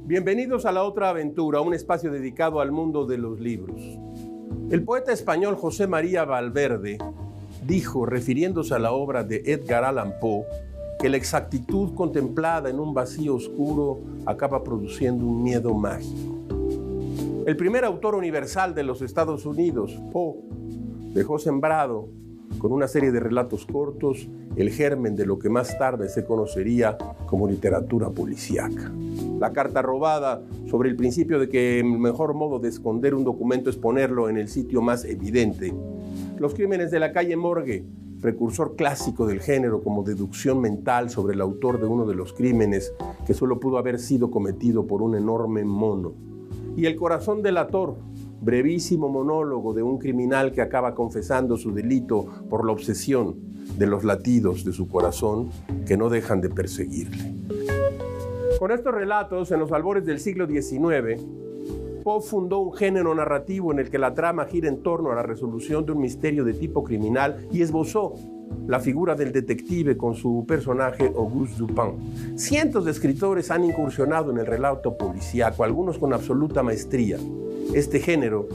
Bienvenidos a La Otra Aventura, un espacio dedicado al mundo de los libros. El poeta español José María Valverde dijo, refiriéndose a la obra de Edgar Allan Poe, que la exactitud contemplada en un vacío oscuro acaba produciendo un miedo mágico. El primer autor universal de los Estados Unidos, Poe, dejó sembrado con una serie de relatos cortos el germen de lo que más tarde se conocería como literatura policíaca. La carta robada, sobre el principio de que el mejor modo de esconder un documento es ponerlo en el sitio más evidente. Los crímenes de la calle Morgue, precursor clásico del género como deducción mental sobre el autor de uno de los crímenes que solo pudo haber sido cometido por un enorme mono. Y El corazón delator, brevísimo monólogo de un criminal que acaba confesando su delito por la obsesión de los latidos de su corazón que no dejan de perseguirle. Con estos relatos, en los albores del siglo XIX, Poe fundó un género narrativo en el que la trama gira en torno a la resolución de un misterio de tipo criminal y esbozó la figura del detective con su personaje Auguste Dupin. Cientos de escritores han incursionado en el relato policíaco, algunos con absoluta maestría. Este género,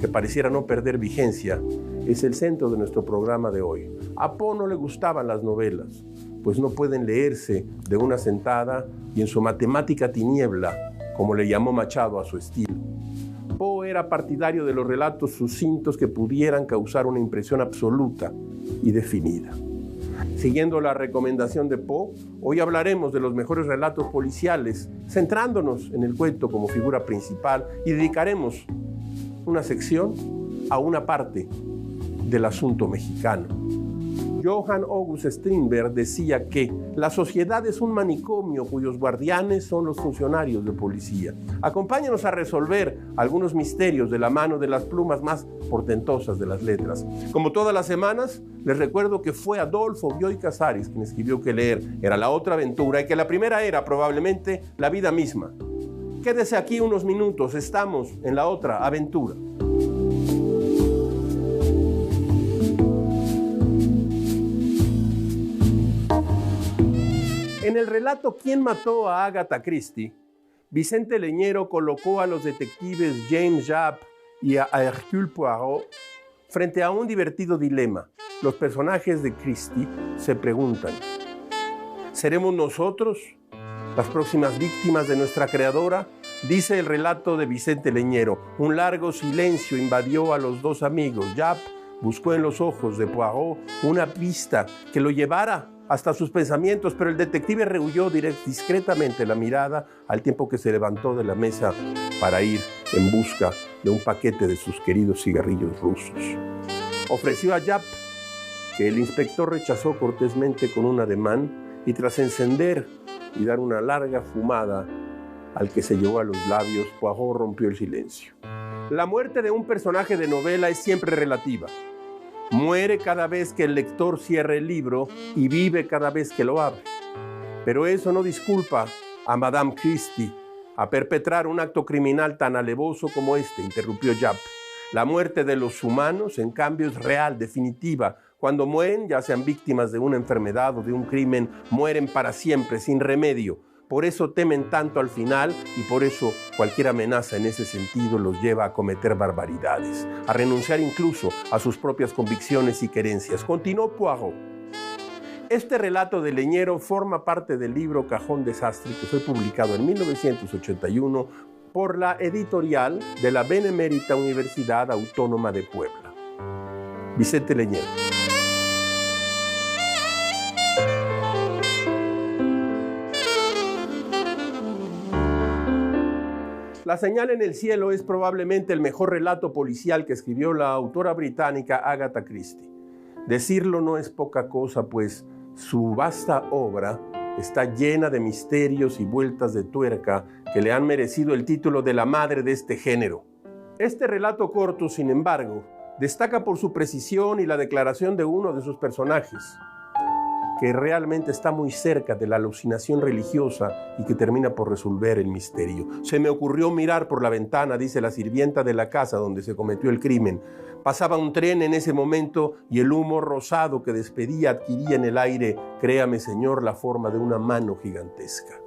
que pareciera no perder vigencia, es el centro de nuestro programa de hoy. A Poe no le gustaban las novelas, pues no pueden leerse de una sentada y en su matemática tiniebla, como le llamó Machado a su estilo. Poe era partidario de los relatos sucintos que pudieran causar una impresión absoluta y definida. Siguiendo la recomendación de Poe, hoy hablaremos de los mejores relatos policiales, centrándonos en el cuento como figura principal y dedicaremos una sección a una parte del asunto mexicano. Johann August Strindberg decía que la sociedad es un manicomio cuyos guardianes son los funcionarios de policía. Acompáñenos a resolver algunos misterios de la mano de las plumas más portentosas de las letras. Como todas las semanas, les recuerdo que fue Adolfo Bioy Casares quien escribió que leer era la otra aventura y que la primera era probablemente la vida misma. Quédese aquí unos minutos, estamos en la otra aventura. En el relato ¿Quién mató a Agatha Christie?, Vicente Leñero colocó a los detectives James Japp y a Hercule Poirot frente a un divertido dilema. Los personajes de Christie se preguntan: ¿seremos nosotros las próximas víctimas de nuestra creadora? Dice el relato de Vicente Leñero. Un largo silencio invadió a los dos amigos. Japp buscó en los ojos de Poirot una pista que lo llevara hasta sus pensamientos, pero el detective rehuyó discretamente la mirada al tiempo que se levantó de la mesa para ir en busca de un paquete de sus queridos cigarrillos rusos. Ofreció a Japp, que el inspector rechazó cortésmente con un ademán, y tras encender y dar una larga fumada al que se llevó a los labios, Poirot rompió el silencio. La muerte de un personaje de novela es siempre relativa. Muere cada vez que el lector cierra el libro y vive cada vez que lo abre. Pero eso no disculpa a Madame Christie a perpetrar un acto criminal tan alevoso como este, interrumpió Japp. La muerte de los humanos, en cambio, es real, definitiva. Cuando mueren, ya sean víctimas de una enfermedad o de un crimen, mueren para siempre, sin remedio. Por eso temen tanto al final y por eso cualquier amenaza en ese sentido los lleva a cometer barbaridades, a renunciar incluso a sus propias convicciones y querencias. Continuó Poirot. Este relato de Leñero forma parte del libro Cajón Desastre, que fue publicado en 1981 por la editorial de la Benemérita Universidad Autónoma de Puebla. Vicente Leñero. La señal en el cielo es probablemente el mejor relato policial que escribió la autora británica Agatha Christie. Decirlo no es poca cosa, pues su vasta obra está llena de misterios y vueltas de tuerca que le han merecido el título de la madre de este género. Este relato corto, sin embargo, destaca por su precisión y la declaración de uno de sus personajes. que realmente está muy cerca de la alucinación religiosa y que termina por resolver el misterio. Se me ocurrió mirar por la ventana, dice la sirvienta de la casa donde se cometió el crimen. Pasaba un tren en ese momento y el humo rosado que despedía adquiría en el aire, créame señor, la forma de una mano gigantesca.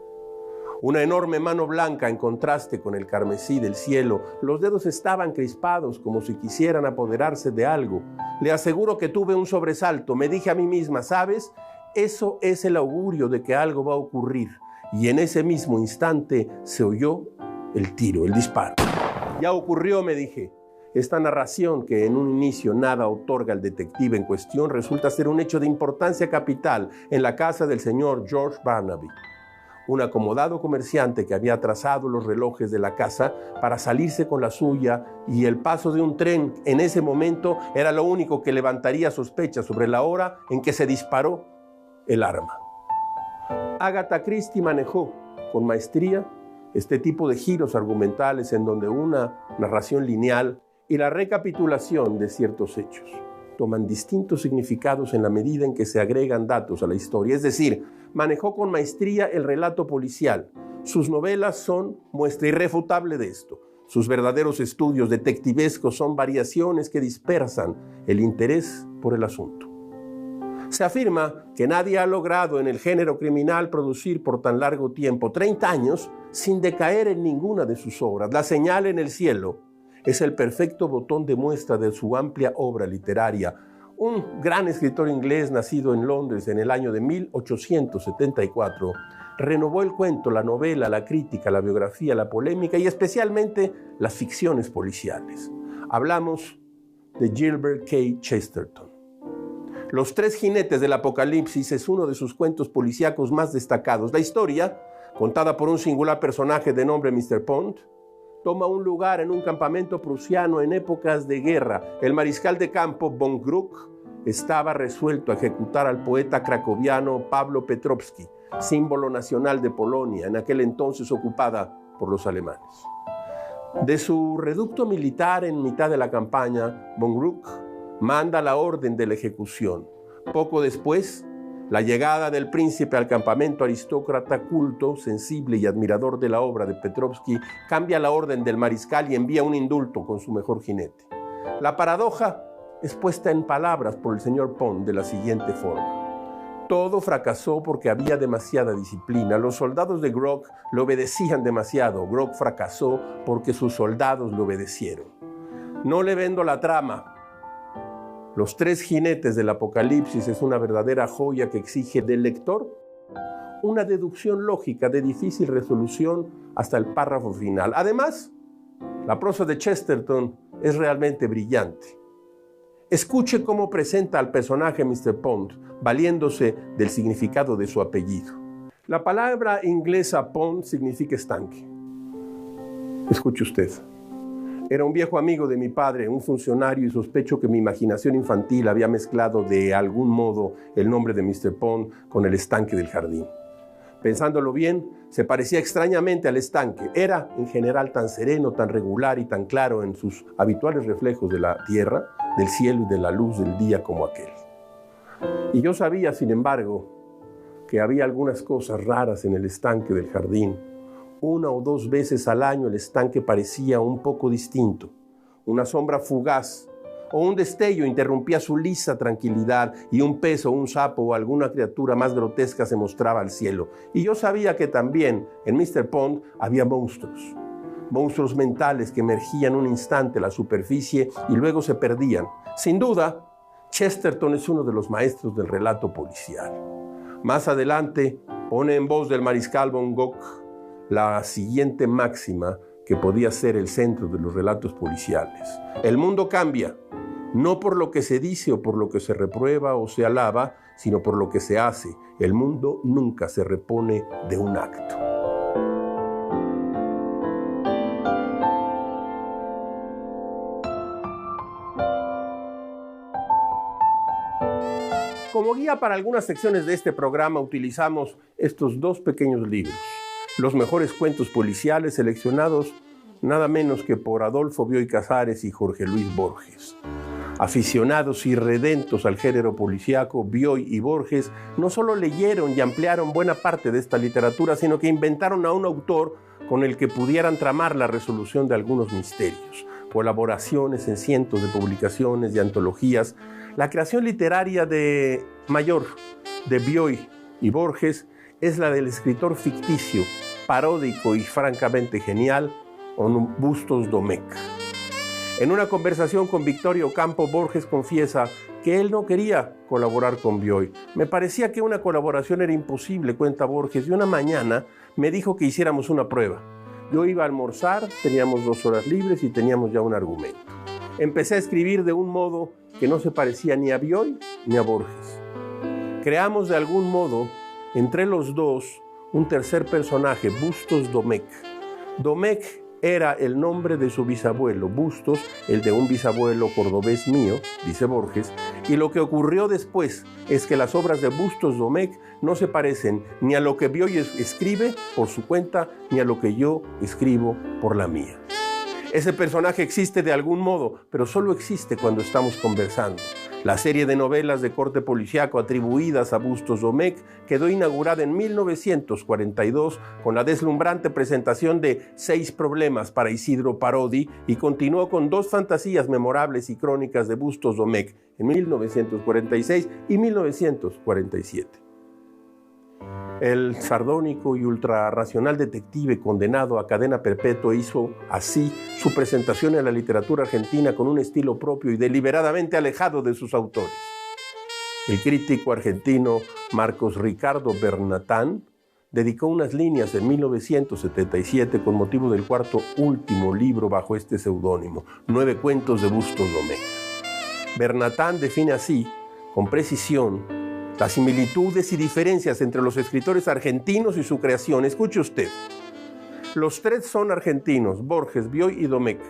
Una enorme mano blanca en contraste con el carmesí del cielo. Los dedos estaban crispados como si quisieran apoderarse de algo. Le aseguro que tuve un sobresalto. Me dije a mí misma, ¿sabes? Eso es el augurio de que algo va a ocurrir. Y en ese mismo instante se oyó el tiro, el disparo. Ya ocurrió, me dije. Esta narración, que en un inicio nada otorga al detective en cuestión, resulta ser un hecho de importancia capital en la casa del señor George Barnaby, un acomodado comerciante que había trazado los relojes de la casa para salirse con la suya, y el paso de un tren en ese momento era lo único que levantaría sospechas sobre la hora en que se disparó el arma. Agatha Christie manejó con maestría este tipo de giros argumentales en donde una narración lineal y la recapitulación de ciertos hechos toman distintos significados en la medida en que se agregan datos a la historia. Es decir, manejó con maestría el relato policial. Sus novelas son muestra irrefutable de esto. Sus verdaderos estudios detectivescos son variaciones que dispersan el interés por el asunto. Se afirma que nadie ha logrado en el género criminal producir por tan largo tiempo, 30 años, sin decaer en ninguna de sus obras. La señal en el cielo es el perfecto botón de muestra de su amplia obra literaria. Un gran escritor inglés nacido en Londres en el año de 1874 renovó el cuento, la novela, la crítica, la biografía, la polémica y especialmente las ficciones policiales. Hablamos de Gilbert K. Chesterton. Los tres jinetes del Apocalipsis es uno de sus cuentos policíacos más destacados. La historia, contada por un singular personaje de nombre Mr. Pond, toma un lugar en un campamento prusiano en épocas de guerra. El mariscal de campo von Gluck estaba resuelto a ejecutar al poeta cracoviano Pablo Petrovsky, símbolo nacional de Polonia, en aquel entonces ocupada por los alemanes. De su reducto militar en mitad de la campaña, von Gluck manda la orden de la ejecución. Poco después, la llegada del príncipe al campamento aristócrata culto, sensible y admirador de la obra de Petrovsky cambia la orden del mariscal y envía un indulto con su mejor jinete. La paradoja es puesta en palabras por el señor Pond de la siguiente forma. Todo fracasó porque había demasiada disciplina. Los soldados de Gluck le obedecían demasiado. Gluck fracasó porque sus soldados le obedecieron. No le vendo la trama. Los tres jinetes del Apocalipsis es una verdadera joya que exige del lector una deducción lógica de difícil resolución hasta el párrafo final. Además, la prosa de Chesterton es realmente brillante. Escuche cómo presenta al personaje Mr. Pond, valiéndose del significado de su apellido. La palabra inglesa Pond significa estanque. Escuche usted. Era un viejo amigo de mi padre, un funcionario, y sospecho que mi imaginación infantil había mezclado de algún modo el nombre de Mr. Pond con el estanque del jardín. Pensándolo bien, se parecía extrañamente al estanque. Era, en general, tan sereno, tan regular y tan claro en sus habituales reflejos de la tierra, del cielo y de la luz del día como aquel. Y yo sabía, sin embargo, que había algunas cosas raras en el estanque del jardín. Una o dos veces al año el estanque parecía un poco distinto. Una sombra fugaz o un destello interrumpía su lisa tranquilidad y un pez o un sapo o alguna criatura más grotesca se mostraba al cielo. Y yo sabía que también en Mr. Pond había monstruos mentales que emergían un instante a la superficie y luego se perdían. Sin duda, Chesterton es uno de los maestros del relato policial. Más adelante pone en voz del mariscal von Gluck la siguiente máxima que podía ser el centro de los relatos policiales. El mundo cambia, no por lo que se dice o por lo que se reprueba o se alaba, sino por lo que se hace. El mundo nunca se repone de un acto. Como guía para algunas secciones de este programa utilizamos estos dos pequeños libros. Los mejores cuentos policiales seleccionados nada menos que por Adolfo Bioy Casares y Jorge Luis Borges. Aficionados irredentos al género policíaco, Bioy y Borges no solo leyeron y ampliaron buena parte de esta literatura, sino que inventaron a un autor con el que pudieran tramar la resolución de algunos misterios. Colaboraciones en cientos de publicaciones y antologías. La creación literaria mayor de Bioy y Borges es la del escritor ficticio, paródico y francamente genial, Bustos Domecq. En una conversación con Victorio Ocampo, Borges confiesa que él no quería colaborar con Bioy. Me parecía que una colaboración era imposible, cuenta Borges, y una mañana me dijo que hiciéramos una prueba. Yo iba a almorzar, teníamos 2 horas libres y teníamos ya un argumento. Empecé a escribir de un modo que no se parecía ni a Bioy ni a Borges. Creamos de algún modo, entre los dos, un tercer personaje, Bustos Domecq. Domecq era el nombre de su bisabuelo, Bustos, el de un bisabuelo cordobés mío, dice Borges, y lo que ocurrió después es que las obras de Bustos Domecq no se parecen ni a lo que Bioy escribe por su cuenta, ni a lo que yo escribo por la mía. Ese personaje existe de algún modo, pero solo existe cuando estamos conversando. La serie de novelas de corte policíaco atribuidas a Bustos Domecq quedó inaugurada en 1942 con la deslumbrante presentación de 6 problemas para Isidro Parodi y continuó con 2 fantasías memorables y crónicas de Bustos Domecq en 1946 y 1947. El sardónico y ultrarracional detective condenado a cadena perpetua hizo así su presentación en la literatura argentina con un estilo propio y deliberadamente alejado de sus autores. El crítico argentino Marcos Ricardo Bernatán dedicó unas líneas en 1977 con motivo del 4º último libro bajo este seudónimo, 9 cuentos de Bustos Domecq. Bernatán define así, con precisión, las similitudes y diferencias entre los escritores argentinos y su creación. Escuche usted. Los 3 son argentinos, Borges, Bioy y Domecq.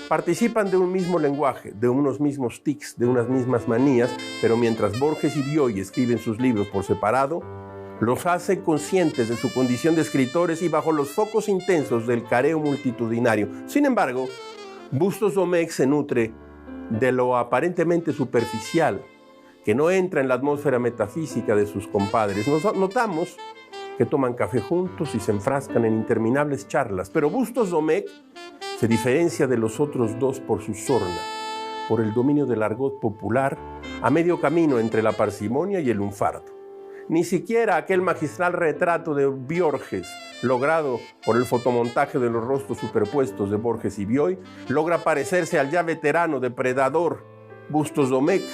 Participan de un mismo lenguaje, de unos mismos tics, de unas mismas manías, pero mientras Borges y Bioy escriben sus libros por separado, los hace conscientes de su condición de escritores y bajo los focos intensos del careo multitudinario. Sin embargo, Bustos Domecq se nutre de lo aparentemente superficial, que no entra en la atmósfera metafísica de sus compadres. Notamos que toman café juntos y se enfrascan en interminables charlas, pero Bustos Domecq se diferencia de los otros 2 por su sorna, por el dominio del argot popular, a medio camino entre la parsimonia y el lunfardo. Ni siquiera aquel magistral retrato de Borges, logrado por el fotomontaje de los rostros superpuestos de Borges y Bioy, logra parecerse al ya veterano depredador Bustos Domecq,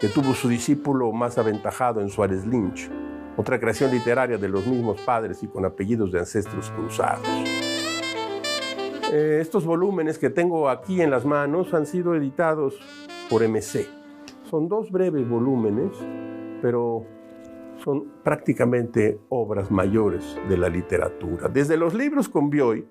que tuvo su discípulo más aventajado en Suárez Lynch, otra creación literaria de los mismos padres y con apellidos de ancestros cruzados. Estos volúmenes que tengo aquí en las manos han sido editados por MC. Son 2 breves volúmenes, pero son prácticamente obras mayores de la literatura. Desde los libros con Bioy,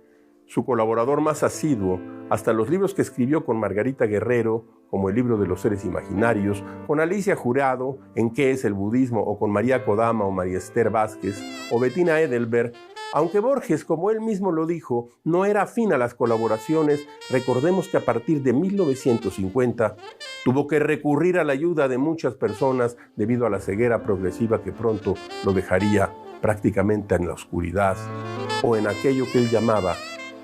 su colaborador más asiduo, hasta los libros que escribió con Margarita Guerrero, como El libro de los seres imaginarios, con Alicia Jurado, En qué es el budismo, o con María Kodama o María Esther Vázquez, o Bettina Edelberg. Aunque Borges, como él mismo lo dijo, no era afín a las colaboraciones, recordemos que a partir de 1950 tuvo que recurrir a la ayuda de muchas personas debido a la ceguera progresiva que pronto lo dejaría prácticamente en la oscuridad o en aquello que él llamaba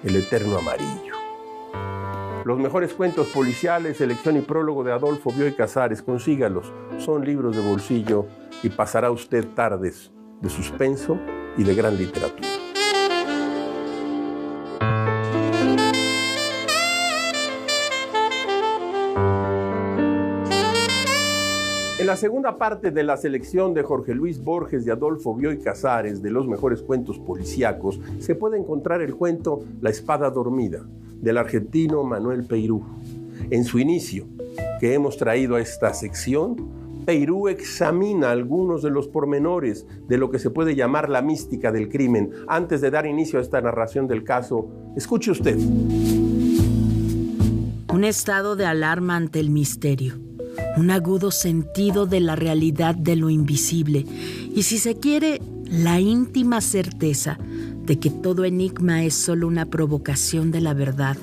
el eterno amarillo. Los mejores cuentos policiales, selección y prólogo de Adolfo Bioy Casares, consígalos, son libros de bolsillo y pasará usted tardes de suspenso y de gran literatura. En la segunda parte de la selección de Jorge Luis Borges y Adolfo Bioy Casares de los mejores cuentos policíacos se puede encontrar el cuento La espada dormida, del argentino Manuel Peirú. En su inicio, que hemos traído a esta sección, Peirú examina algunos de los pormenores de lo que se puede llamar la mística del crimen. Antes de dar inicio a esta narración del caso, escuche usted. Un estado de alarma ante el misterio, un agudo sentido de la realidad de lo invisible y, si se quiere, la íntima certeza de que todo enigma es solo una provocación de la verdad,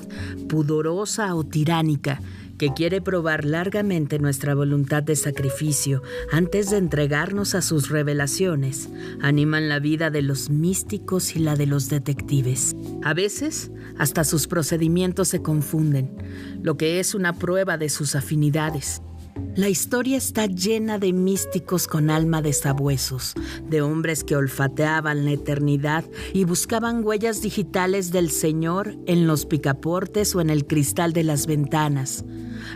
pudorosa o tiránica, que quiere probar largamente nuestra voluntad de sacrificio antes de entregarnos a sus revelaciones, animan la vida de los místicos y la de los detectives. A veces, hasta sus procedimientos se confunden, lo que es una prueba de sus afinidades. La historia está llena de místicos con alma de sabuesos, de hombres que olfateaban la eternidad y buscaban huellas digitales del Señor en los picaportes o en el cristal de las ventanas.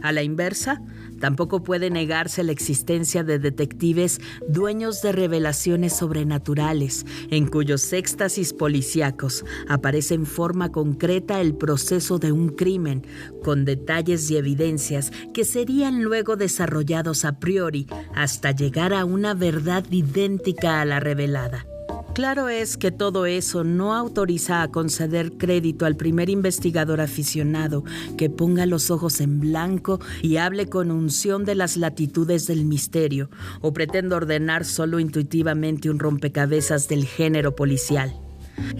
A la inversa, tampoco puede negarse la existencia de detectives dueños de revelaciones sobrenaturales, en cuyos éxtasis policíacos aparece en forma concreta el proceso de un crimen, con detalles y evidencias que serían luego desarrollados a priori hasta llegar a una verdad idéntica a la revelada. Claro es que todo eso no autoriza a conceder crédito al primer investigador aficionado que ponga los ojos en blanco y hable con unción de las latitudes del misterio, o pretenda ordenar solo intuitivamente un rompecabezas del género policial.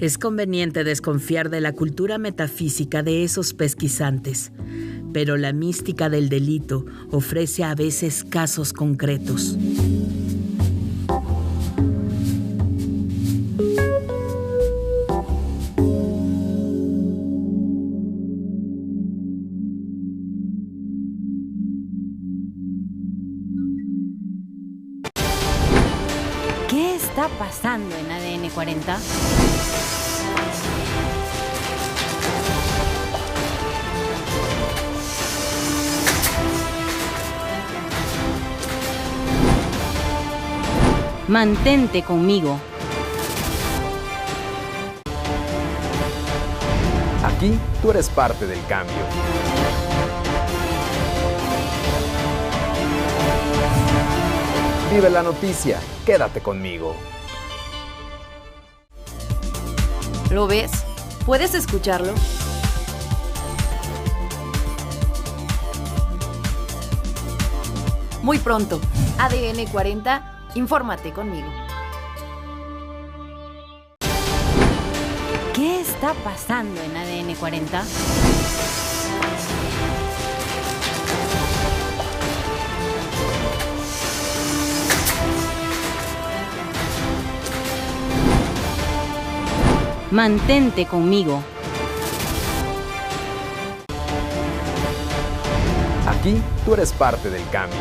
Es conveniente desconfiar de la cultura metafísica de esos pesquisantes, pero la mística del delito ofrece a veces casos concretos. ¿Qué está pasando en ADN 40? Mantente conmigo. Aquí tú eres parte del cambio. Vive la noticia, quédate conmigo. ¿Lo ves? ¿Puedes escucharlo? Muy pronto, ADN 40, infórmate conmigo. ¿Qué está pasando en ADN 40? Mantente conmigo. Aquí tú eres parte del cambio.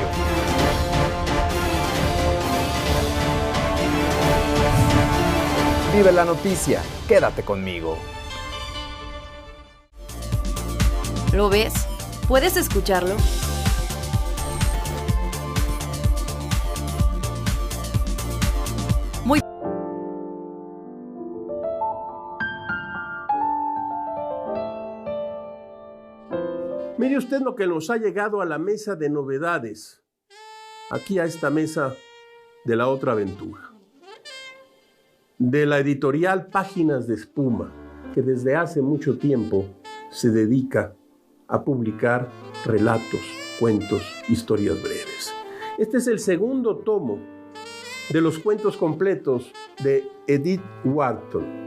Vive la noticia, quédate conmigo. ¿Lo ves? ¿Puedes escucharlo? Muy. Mire usted lo que nos ha llegado a la mesa de novedades, aquí a esta mesa de La Otra Aventura, de la editorial Páginas de Espuma, que desde hace mucho tiempo se dedica a publicar relatos, cuentos, historias breves. Este es el segundo tomo de los cuentos completos de Edith Wharton.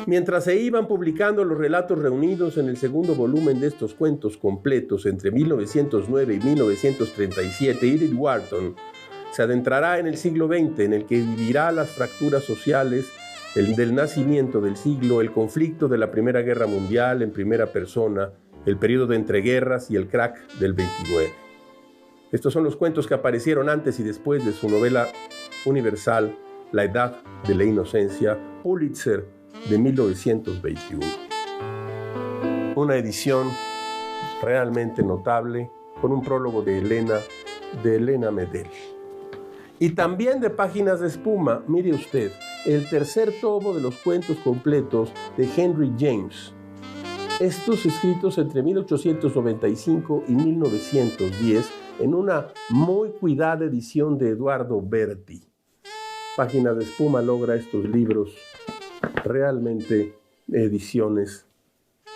Mientras se iban publicando los relatos reunidos en el segundo volumen de estos cuentos completos entre 1909 y 1937, Edith Wharton se adentrará en el siglo XX, en el que vivirá las fracturas sociales del nacimiento del siglo, el conflicto de la Primera Guerra Mundial en primera persona, el periodo de entreguerras y el crack del 29. Estos son los cuentos que aparecieron antes y después de su novela universal La Edad de la Inocencia, Pulitzer, de 1921. Una edición realmente notable, con un prólogo de Elena Medel. Y también de Páginas de Espuma, mire usted, el tercer tomo de los cuentos completos de Henry James. Estos escritos entre 1895 y 1910 en una muy cuidada edición de Eduardo Berti. Páginas de Espuma logra estos libros realmente ediciones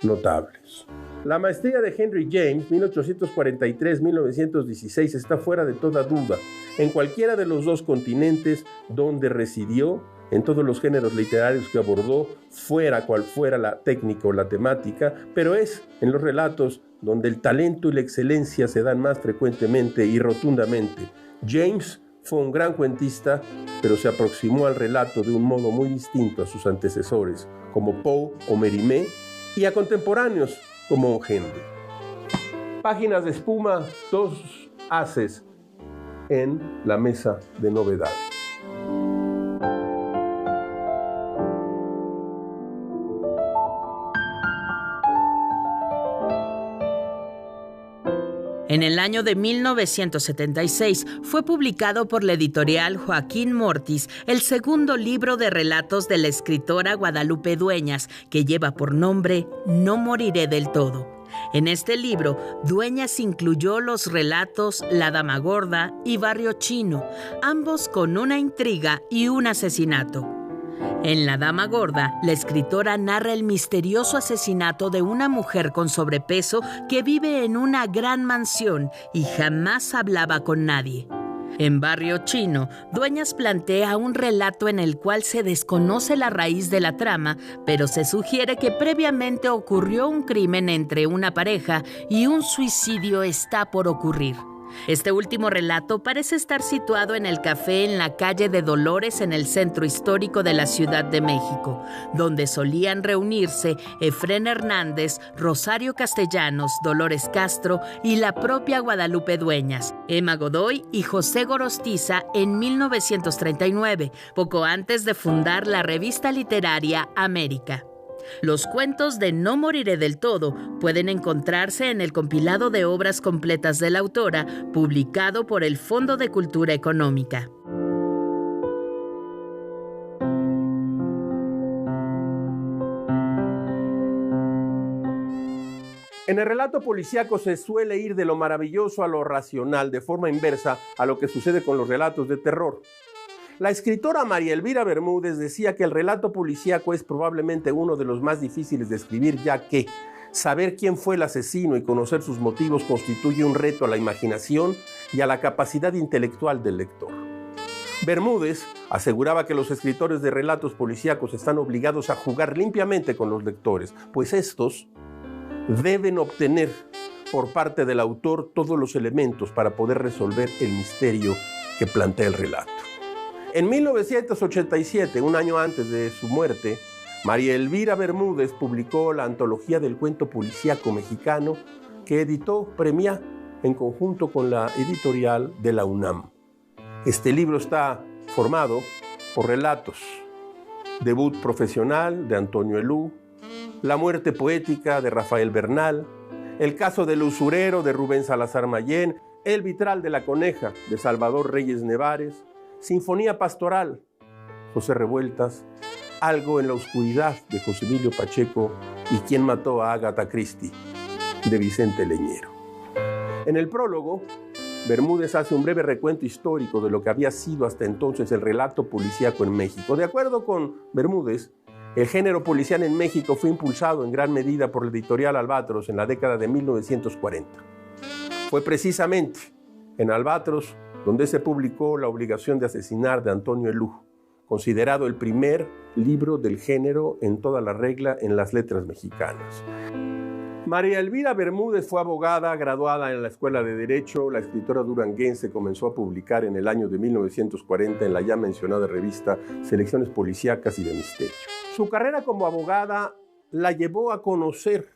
notables. La maestría de Henry James, 1843-1916, está fuera de toda duda. En cualquiera de los dos continentes donde residió, en todos los géneros literarios que abordó, fuera cual fuera la técnica o la temática, pero es en los relatos donde el talento y la excelencia se dan más frecuentemente y rotundamente. James fue un gran cuentista, pero se aproximó al relato de un modo muy distinto a sus antecesores, como Poe o Mérimée, y a contemporáneos como Henry. Páginas de espuma, dos haces en la mesa de novedades. En el año de 1976 fue publicado por la editorial Joaquín Mortis el segundo libro de relatos de la escritora Guadalupe Dueñas, que lleva por nombre No moriré del todo. En este libro, Dueñas incluyó los relatos La Dama Gorda y Barrio Chino, ambos con una intriga y un asesinato. En La Dama Gorda, la escritora narra el misterioso asesinato de una mujer con sobrepeso que vive en una gran mansión y jamás hablaba con nadie. En Barrio Chino, Dueñas plantea un relato en el cual se desconoce la raíz de la trama, pero se sugiere que previamente ocurrió un crimen entre una pareja y un suicidio está por ocurrir. Este último relato parece estar situado en el café en la calle de Dolores en el centro histórico de la Ciudad de México, donde solían reunirse Efrén Hernández, Rosario Castellanos, Dolores Castro y la propia Guadalupe Dueñas, Emma Godoy y José Gorostiza en 1939, poco antes de fundar la revista literaria América. Los cuentos de No moriré del todo pueden encontrarse en el compilado de obras completas de la autora, publicado por el Fondo de Cultura Económica. En el relato policíaco se suele ir de lo maravilloso a lo racional, de forma inversa a lo que sucede con los relatos de terror. La escritora María Elvira Bermúdez decía que el relato policíaco es probablemente uno de los más difíciles de escribir, ya que saber quién fue el asesino y conocer sus motivos constituye un reto a la imaginación y a la capacidad intelectual del lector. Bermúdez aseguraba que los escritores de relatos policíacos están obligados a jugar limpiamente con los lectores, pues estos deben obtener por parte del autor todos los elementos para poder resolver el misterio que plantea el relato. En 1987, un año antes de su muerte, María Elvira Bermúdez publicó la antología del cuento policíaco mexicano que editó Premiá en conjunto con la editorial de la UNAM. Este libro está formado por relatos: Debut profesional de Antonio Elú, La muerte poética de Rafael Bernal, El caso del usurero de Rubén Salazar Mayén, El vitral de la coneja de Salvador Reyes Nevares, Sinfonía pastoral, José Revueltas, Algo en la oscuridad de José Emilio Pacheco y Quién mató a Agatha Christie de Vicente Leñero. En el prólogo, Bermúdez hace un breve recuento histórico de lo que había sido hasta entonces el relato policíaco en México. De acuerdo con Bermúdez, el género policial en México fue impulsado en gran medida por la editorial Albatros en la década de 1940. Fue precisamente en Albatros donde se publicó La obligación de asesinar de Antonio Elú, considerado el primer libro del género en toda la regla en las letras mexicanas. María Elvira Bermúdez fue abogada, graduada en la Escuela de Derecho. La escritora duranguense comenzó a publicar en el año de 1940 en la ya mencionada revista Selecciones Policíacas y de Misterio. Su carrera como abogada la llevó a conocer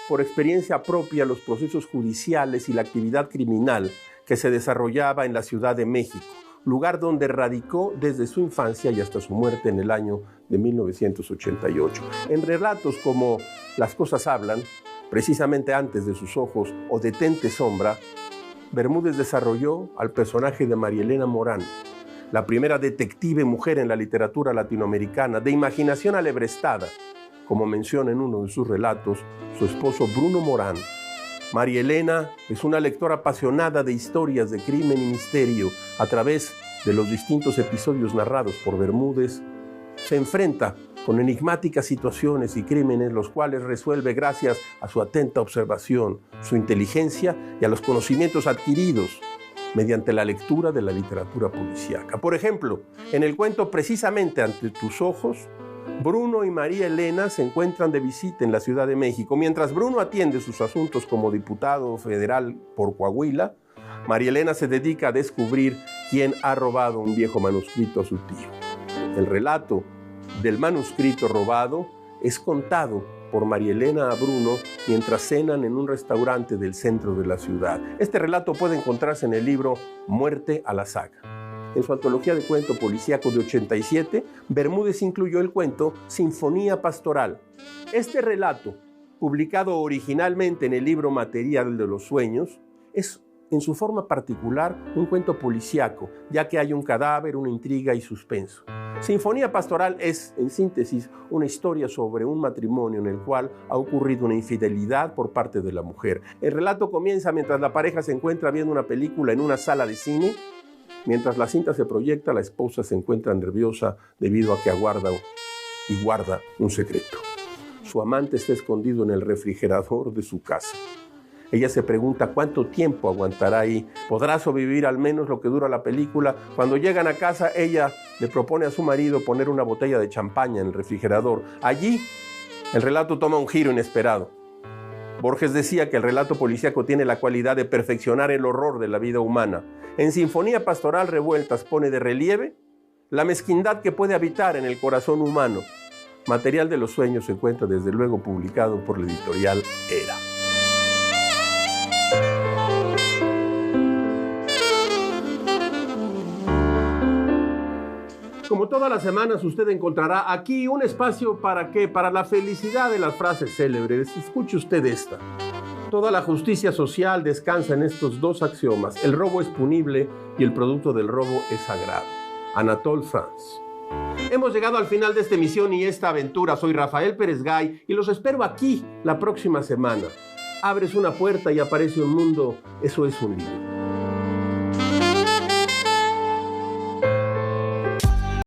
por experiencia propia los procesos judiciales y la actividad criminal que se desarrollaba en la Ciudad de México, lugar donde radicó desde su infancia y hasta su muerte en el año de 1988. En relatos como Las cosas hablan, precisamente antes de sus ojos, o Detente sombra, Bermúdez desarrolló al personaje de María Elena Morán, la primera detective mujer en la literatura latinoamericana, de imaginación alebrestada, como menciona en uno de sus relatos su esposo Bruno Morán. María Elena es una lectora apasionada de historias de crimen y misterio. A través de los distintos episodios narrados por Bermúdez, se enfrenta con enigmáticas situaciones y crímenes, los cuales resuelve gracias a su atenta observación, su inteligencia y a los conocimientos adquiridos mediante la lectura de la literatura policíaca. Por ejemplo, en el cuento Precisamente ante tus ojos, Bruno y María Elena se encuentran de visita en la Ciudad de México. Mientras Bruno atiende sus asuntos como diputado federal por Coahuila, María Elena se dedica a descubrir quién ha robado un viejo manuscrito a su tío. El relato del manuscrito robado es contado por María Elena a Bruno mientras cenan en un restaurante del centro de la ciudad. Este relato puede encontrarse en el libro Muerte a la saga. En su antología de cuento policíaco de 87, Bermúdez incluyó el cuento Sinfonía Pastoral. Este relato, publicado originalmente en el libro Material de los Sueños, es en su forma particular un cuento policíaco, ya que hay un cadáver, una intriga y suspenso. Sinfonía Pastoral es, en síntesis, una historia sobre un matrimonio en el cual ha ocurrido una infidelidad por parte de la mujer. El relato comienza mientras la pareja se encuentra viendo una película en una sala de cine. Mientras la cinta se proyecta, la esposa se encuentra nerviosa debido a que aguarda y guarda un secreto. Su amante está escondido en el refrigerador de su casa. Ella se pregunta cuánto tiempo aguantará ahí. ¿Podrá sobrevivir al menos lo que dura la película? Cuando llegan a casa, ella le propone a su marido poner una botella de champaña en el refrigerador. Allí, el relato toma un giro inesperado. Borges decía que el relato policíaco tiene la cualidad de perfeccionar el horror de la vida humana. En Sinfonía Pastoral Revueltas pone de relieve la mezquindad que puede habitar en el corazón humano. Material de los Sueños se encuentra desde luego publicado por la editorial Era. Como todas las semanas, usted encontrará aquí un espacio ¿para qué? Para la felicidad de las frases célebres. Escuche usted esta. Toda la justicia social descansa en estos dos axiomas. El robo es punible y el producto del robo es sagrado. Anatole France. Hemos llegado al final de esta emisión y esta aventura. Soy Rafael Pérez Gay y los espero aquí la próxima semana. Abres una puerta y aparece un mundo. Eso es un libro.